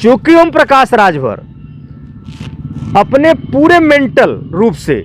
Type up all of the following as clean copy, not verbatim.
चूंकि ओम प्रकाश राजभर अपने पूरे मेंटल रूप से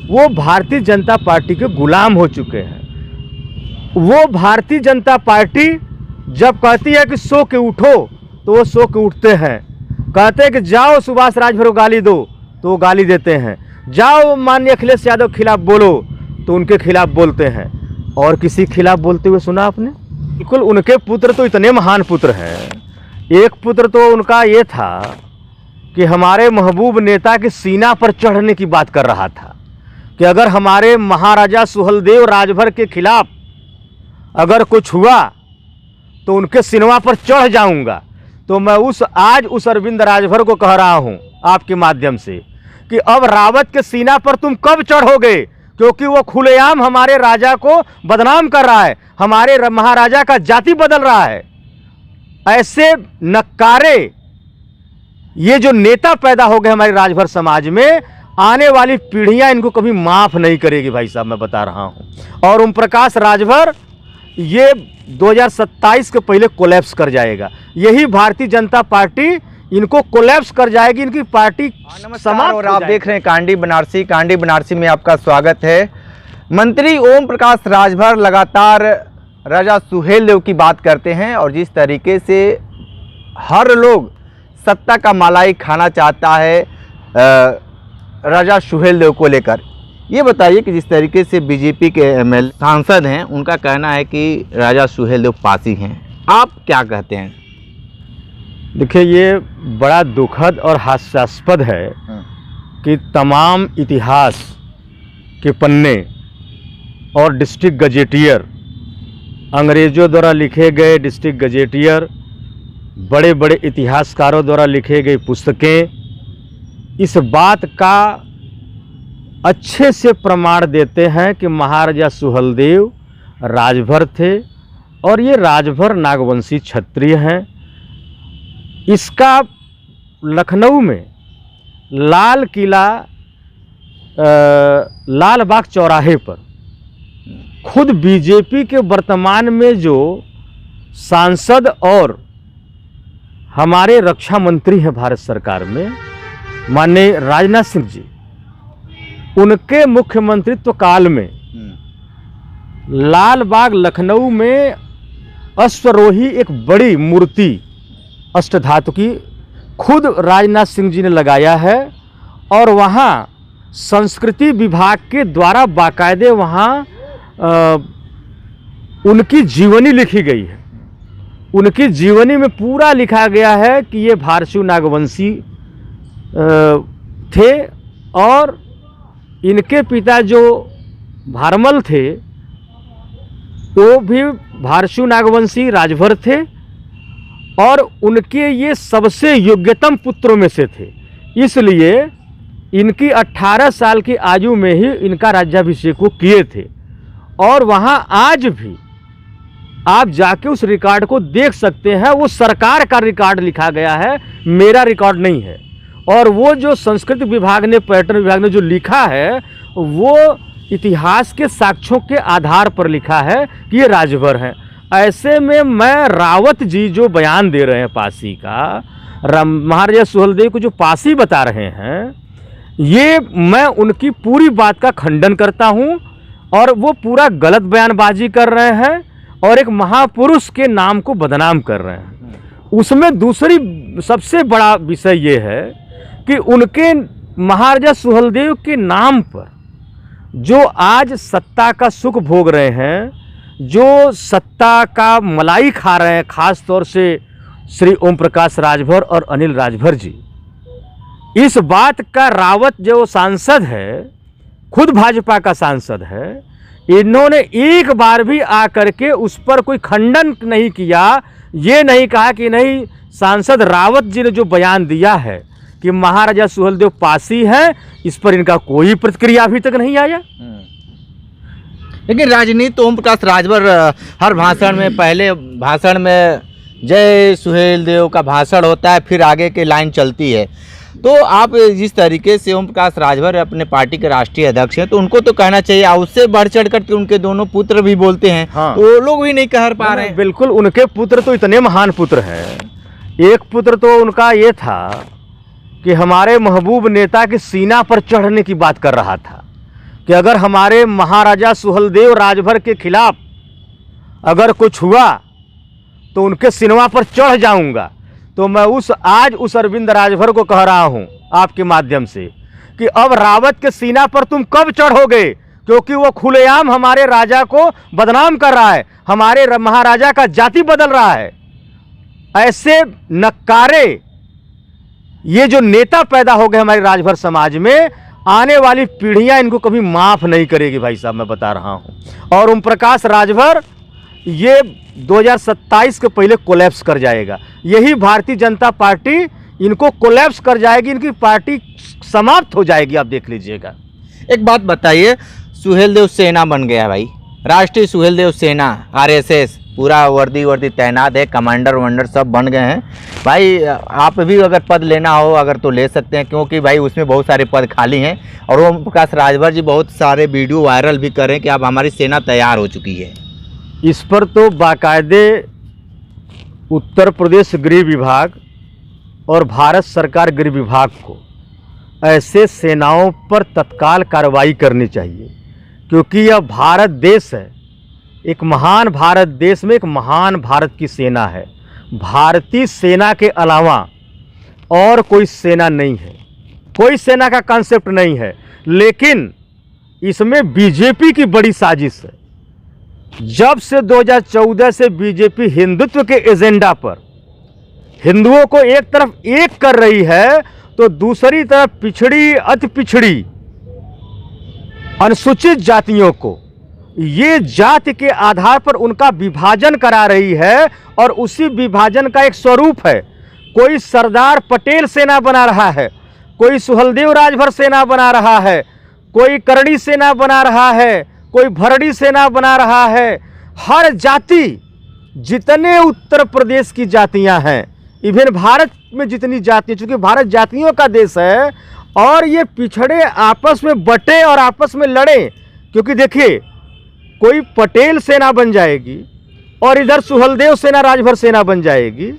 वो भारतीय जनता पार्टी के गुलाम हो चुके हैं। वो भारतीय जनता पार्टी जब कहती है कि सो के उठो तो वो सो के उठते हैं, कहते हैं कि जाओ सुभाष राजभर को गाली दो तो वो गाली देते हैं, जाओ माननीय अखिलेश यादव के खिलाफ बोलो तो उनके खिलाफ बोलते हैं। और किसी खिलाफ बोलते हुए सुना आपने? बिल्कुल, उनके पुत्र तो इतने महान पुत्र हैं। एक पुत्र तो उनका ये था कि हमारे महबूब नेता के सीना पर चढ़ने की बात कर रहा था कि अगर हमारे महाराजा सुहेलदेव राजभर के खिलाफ अगर कुछ हुआ तो उनके सिनवा पर चढ़ जाऊंगा। तो मैं आज उस अरविंद राजभर को कह रहा हूं आपके माध्यम से कि अब रावत के सीना पर तुम कब चढ़ोगे, क्योंकि वो खुलेआम हमारे राजा को बदनाम कर रहा है, हमारे महाराजा का जाति बदल रहा है। ऐसे नक्कारे ये जो नेता पैदा हो गए हमारे राजभर समाज में, आने वाली पीढ़ियां इनको कभी माफ नहीं करेगी भाई साहब, मैं बता रहा हूं। और ओम प्रकाश राजभर ये 2027 के पहले कोलैप्स कर जाएगा। यही भारतीय जनता पार्टी इनको कोलैप्स कर जाएगी, इनकी पार्टी समाप्त। और आप देख रहे हैं कांडी बनारसी। कांडी बनारसी में आपका स्वागत है। मंत्री ओम प्रकाश राजभर लगातार राजा सुहेलदेव की बात करते हैं और जिस तरीके से हर लोग सत्ता का मलाई खाना चाहता है राजा सुहेलदेव को लेकर, ये बताइए कि जिस तरीके से बीजेपी के एमएलए सांसद हैं उनका कहना है कि राजा सुहेलदेव पासी हैं, आप क्या कहते हैं? देखिए, ये बड़ा दुखद और हास्यास्पद है कि तमाम इतिहास के पन्ने और डिस्ट्रिक्ट गजेटियर, अंग्रेज़ों द्वारा लिखे गए डिस्ट्रिक्ट गजेटियर, बड़े बड़े इतिहासकारों द्वारा लिखे गई पुस्तकें इस बात का अच्छे से प्रमाण देते हैं कि महाराजा सुहेलदेव राजभर थे और ये राजभर नागवंशी क्षत्रिय हैं। इसका लखनऊ में लाल किला लाल बाग चौराहे पर खुद बीजेपी के वर्तमान में जो सांसद और हमारे रक्षा मंत्री हैं भारत सरकार में, माननीय राजनाथ सिंह जी, उनके मुख्यमंत्रित्व काल में लाल बाग लखनऊ में अश्वरोही एक बड़ी मूर्ति अष्टधातु की खुद राजनाथ सिंह जी ने लगाया है और वहाँ संस्कृति विभाग के द्वारा बाकायदे वहाँ उनकी जीवनी लिखी गई है। उनकी जीवनी में पूरा लिखा गया है कि ये भारशु नागवंशी थे और इनके पिता जो भारमल थे वो भी भारशु नागवंशी राजभर थे और उनके ये सबसे योग्यतम पुत्रों में से थे। इसलिए इनकी 18 साल की आयु में ही इनका राज्याभिषेक को किए थे और वहाँ आज भी आप जाके उस रिकॉर्ड को देख सकते हैं। वो सरकार का रिकॉर्ड लिखा गया है, मेरा रिकॉर्ड नहीं है। और वो जो संस्कृति विभाग ने, पर्यटन विभाग ने जो लिखा है वो इतिहास के साक्ष्यों के आधार पर लिखा है कि ये राजभर हैं। ऐसे में मैं रावत जी जो बयान दे रहे हैं पासी का, महाराजा सुहेलदेव को जो पासी बता रहे हैं, ये मैं उनकी पूरी बात का खंडन करता हूं और वो पूरा गलत बयानबाजी कर रहे हैं और एक महापुरुष के नाम को बदनाम कर रहे हैं। उसमें दूसरी सबसे बड़ा विषय ये है कि उनके महाराजा सुहेलदेव के नाम पर जो आज सत्ता का सुख भोग रहे हैं, जो सत्ता का मलाई खा रहे हैं, खास तौर से श्री ओम प्रकाश राजभर और अनिल राजभर जी, इस बात का रावत जो सांसद है, खुद भाजपा का सांसद है, इन्होंने एक बार भी आकर के उस पर कोई खंडन नहीं किया। ये नहीं कहा कि नहीं, सांसद रावत जी ने जो बयान दिया है कि महाराजा सुहेलदेव पासी हैं, इस पर इनका कोई प्रतिक्रिया अभी तक नहीं आया। लेकिन राजनीति ओम प्रकाश राजभर हर भाषण में, पहले भाषण में जय सुहेलदेव का भाषण होता है, फिर आगे की लाइन चलती है। तो आप जिस तरीके से ओम प्रकाश राजभर अपने पार्टी के राष्ट्रीय अध्यक्ष हैं, तो उनको तो कहना चाहिए, उससे बढ़ चढ़ कर उनके दोनों पुत्र भी बोलते हैं। हाँ। तो वो लोग भी नहीं कह पा रहे हैं। बिल्कुल, उनके पुत्र तो इतने महान पुत्र हैं, एक पुत्र तो उनका ये था कि हमारे महबूब नेता की सीना पर चढ़ने की बात कर रहा था कि अगर हमारे महाराजा सुहेलदेव राजभर के खिलाफ अगर कुछ हुआ तो उनके सिनवा पर चढ़ जाऊंगा। तो मैं आज उस अरविंद राजभर को कह रहा हूं आपके माध्यम से कि अब रावत के सीना पर तुम कब चढ़ोगे, क्योंकि वो खुलेआम हमारे राजा को बदनाम कर रहा है, हमारे महाराजा का जाति बदल रहा है। ऐसे नक्कारे ये जो नेता पैदा हो गए हमारे राजभर समाज में, आने वाली पीढ़ियां इनको कभी माफ नहीं करेगी भाई साहब, मैं बता रहा हूं। और ओम प्रकाश राजभर ये 2027 के पहले कोलैप्स कर जाएगा। यही भारतीय जनता पार्टी इनको कोलैप्स कर जाएगी, इनकी पार्टी समाप्त हो जाएगी, आप देख लीजिएगा। एक बात बताइए, सुहेलदेव सेना बन गया भाई, राष्ट्रीय सुहेलदेव सेना, आरएसएस, पूरा वर्दी तैनात है, कमांडर वमांडर सब बन गए हैं भाई। आप भी अगर पद लेना हो अगर तो ले सकते हैं, क्योंकि भाई उसमें बहुत सारे पद खाली हैं। और ओम प्रकाश राजभर जी बहुत सारे वीडियो वायरल भी करें कि अब हमारी सेना तैयार हो चुकी है। इस पर तो बाकायदे उत्तर प्रदेश गृह विभाग और भारत सरकार गृह विभाग को ऐसे सेनाओं पर तत्काल कार्रवाई करनी चाहिए, क्योंकि यह भारत देश है, एक महान भारत देश में एक महान भारत की सेना है। भारतीय सेना के अलावा और कोई सेना नहीं है, कोई सेना का कॉन्सेप्ट नहीं है, लेकिन इसमें बीजेपी की बड़ी साजिश है। जब से 2014 से बीजेपी हिंदुत्व के एजेंडा पर हिंदुओं को एक तरफ एक कर रही है, तो दूसरी तरफ पिछड़ी अति पिछड़ी अनुसूचित जातियों को ये जाति के आधार पर उनका विभाजन करा रही है। और उसी विभाजन का एक स्वरूप है, कोई सरदार पटेल सेना बना रहा है, कोई सुहेलदेव राजभर सेना बना रहा है, कोई करणी सेना बना रहा है, कोई भरड़ी सेना बना रहा है। हर जाति, जितने उत्तर प्रदेश की जातियां हैं, इवन भारत में जितनी जातियां, चूंकि भारत जातियों का देश है, और ये पिछड़े आपस में बटे और आपस में लड़े। क्योंकि देखिए, कोई पटेल सेना बन जाएगी और इधर सुहेलदेव सेना राजभर सेना बन जाएगी,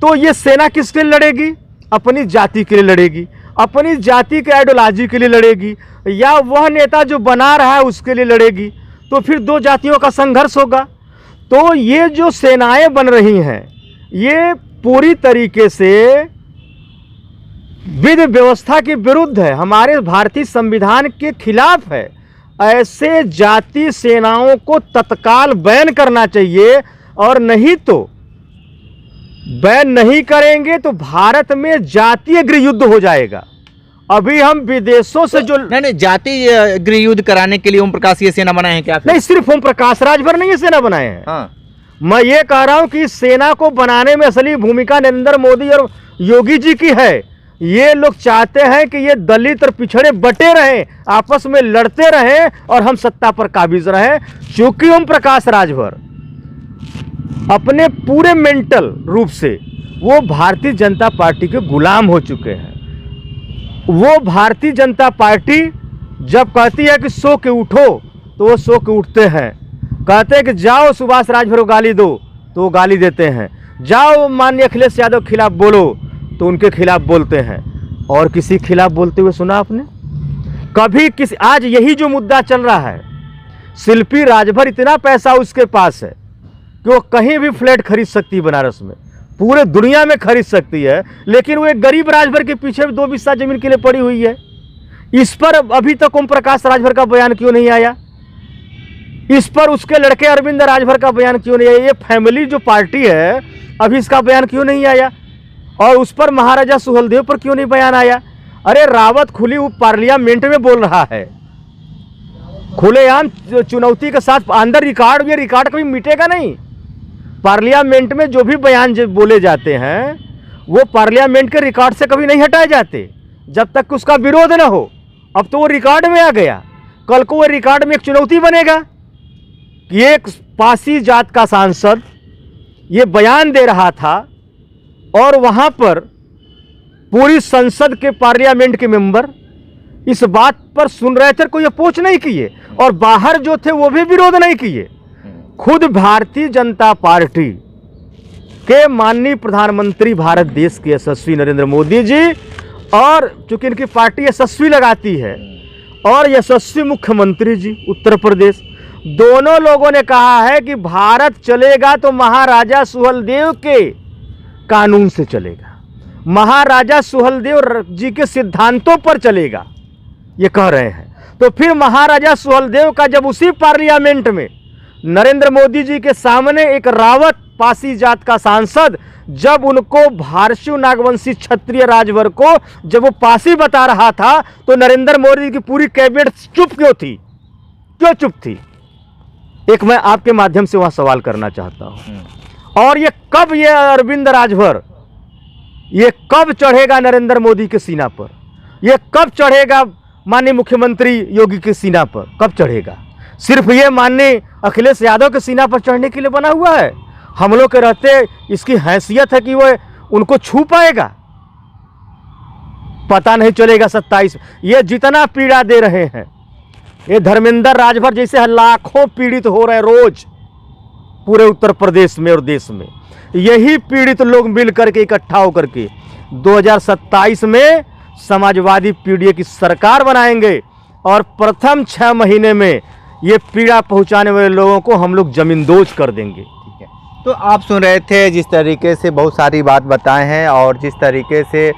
तो ये सेना किसके लिए लड़ेगी? अपनी जाति के लिए लड़ेगी, अपनी जाति के आइडियोलॉजी के लिए लड़ेगी, या वह नेता जो बना रहा है उसके लिए लड़ेगी। तो फिर दो जातियों का संघर्ष होगा। तो ये जो सेनाएं बन रही हैं, ये पूरी तरीके से विधि व्यवस्था के विरुद्ध है, हमारे भारतीय संविधान के खिलाफ है। ऐसे जाति सेनाओं को तत्काल बैन करना चाहिए, और नहीं तो बैन नहीं करेंगे तो भारत में जातीय गृह युद्ध हो जाएगा। अभी हम विदेशों से जो नहीं, जातीय गृह युद्ध कराने के लिए ओम प्रकाश ये सेना बनाए हैं क्या? नहीं, सिर्फ ओम प्रकाश राजभर नहीं ये सेना बनाए हैं। हाँ। मैं ये कह रहा हूं कि इस सेना को बनाने में असली भूमिका नरेंद्र मोदी और योगी जी की है। ये लोग चाहते हैं कि ये दलित और पिछड़े बटे रहें, आपस में लड़ते रहें और हम सत्ता पर काबिज रहें। चूंकि ओम प्रकाश राजभर अपने पूरे मेंटल रूप से वो भारतीय जनता पार्टी के गुलाम हो चुके हैं। वो भारतीय जनता पार्टी जब कहती है कि सो के उठो, तो वो सो के उठते हैं। कहते हैं कि जाओ सुभाष राजभर को गाली दो, तो वो गाली देते हैं। जाओ माननीय अखिलेश यादव के खिलाफ बोलो, तो उनके खिलाफ बोलते हैं। और किसी खिलाफ बोलते हुए सुना आपने कभी? किसी आज यही जो मुद्दा चल रहा है, शिल्पी राजभर, इतना पैसा उसके पास है कि वो कहीं भी फ्लैट खरीद सकती है, बनारस में, पूरे दुनिया में खरीद सकती है, लेकिन वो एक गरीब राजभर के पीछे 2 बिस्सा जमीन के लिए पड़ी हुई है। इस पर अभी तक ओम प्रकाश राजभर का बयान क्यों नहीं आया? इस पर उसके लड़के अरविंद राजभर का बयान क्यों नहीं आया? ये फैमिली जो पार्टी है, अभी इसका बयान क्यों नहीं आया? और उस पर महाराजा सुहेलदेव पर क्यों नहीं बयान आया? अरे रावत खुली पार्लियामेंट में बोल रहा है, खुलेआम चुनौती के साथ, अंदर रिकॉर्ड, ये रिकॉर्ड कभी मिटेगा नहीं। पार्लियामेंट में जो भी बयान बोले जाते हैं, वो पार्लियामेंट के रिकॉर्ड से कभी नहीं हटाए जाते जब तक उसका विरोध न हो। अब तो वो रिकॉर्ड में आ गया, कल को वो रिकॉर्ड में एक चुनौती बनेगा कि एक पासी जात का सांसद ये बयान दे रहा था, और वहां पर पूरी संसद के पार्लियामेंट के मेंबर इस बात पर सुन रहे थे, कोई अपोज नहीं किए, और बाहर जो थे वो भी विरोध नहीं किए। खुद भारतीय जनता पार्टी के माननीय प्रधानमंत्री भारत देश के यशस्वी नरेंद्र मोदी जी, और चूंकि इनकी पार्टी यशस्वी लगाती है, और यशस्वी मुख्यमंत्री जी उत्तर प्रदेश, दोनों लोगों ने कहा है कि भारत चलेगा तो महाराजा सुहेलदेव के कानून से चलेगा, महाराजा सुहेलदेव जी के सिद्धांतों पर चलेगा, ये कह रहे हैं। तो फिर महाराजा सुहेलदेव का जब उसी पार्लियामेंट में नरेंद्र मोदी जी के सामने एक रावत पासी जात का सांसद, जब उनको भारशु नागवंशी क्षत्रिय राजभर को जब वो पासी बता रहा था, तो नरेंद्र मोदी की पूरी कैबिनेट चुप क्यों थी? क्यों चुप थी? एक मैं आपके माध्यम से वहां सवाल करना चाहता हूं। और ये कब, ये अरविंद राजभर ये कब चढ़ेगा नरेंद्र मोदी के सीना पर? ये कब चढ़ेगा माननीय मुख्यमंत्री योगी के सीना पर? कब चढ़ेगा? सिर्फ ये माननीय अखिलेश यादव के सीना पर चढ़ने के लिए बना हुआ है? हम लोग के रहते इसकी हैसियत है कि वो उनको छू पाएगा? पता नहीं चलेगा। 27 ये जितना पीड़ा दे रहे हैं, ये धर्मेंद्र राजभर जैसे लाखों पीड़ित हो रहे हैं रोज पूरे उत्तर प्रदेश में और देश में। यही पीड़ित लोग मिल करके इकट्ठा होकर के 2027 में समाजवादी पीढ़ी की सरकार बनाएंगे, और प्रथम 6 महीने में ये पीड़ा पहुंचाने वाले लोगों को हम लोग जमींदोज कर देंगे। ठीक है, तो आप सुन रहे थे जिस तरीके से बहुत सारी बात बताए हैं, और जिस तरीके से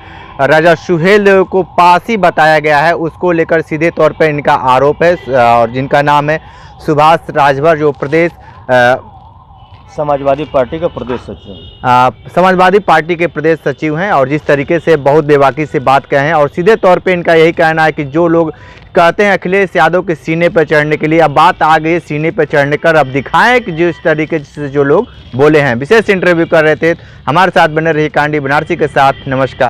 राजा सुहेलदेव को पासी बताया गया है, उसको लेकर सीधे तौर पर इनका आरोप है, और जिनका नाम है सुभाष राजभर, जो प्रदेश समाजवादी पार्टी का प्रदेश सचिव, समाजवादी पार्टी के प्रदेश सचिव हैं, और जिस तरीके से बहुत बेबाकी से बात कहे हैं, और सीधे तौर पे इनका यही कहना है कि जो लोग कहते हैं अखिलेश यादव के सीने पर चढ़ने के लिए, अब बात आ गई सीने पर चढ़ने कर, अब दिखाएं कि जिस तरीके से जो लोग बोले हैं। विशेष इंटरव्यू कर रहे थे, हमारे साथ बने रही कांडी बनारसी के साथ। नमस्कार।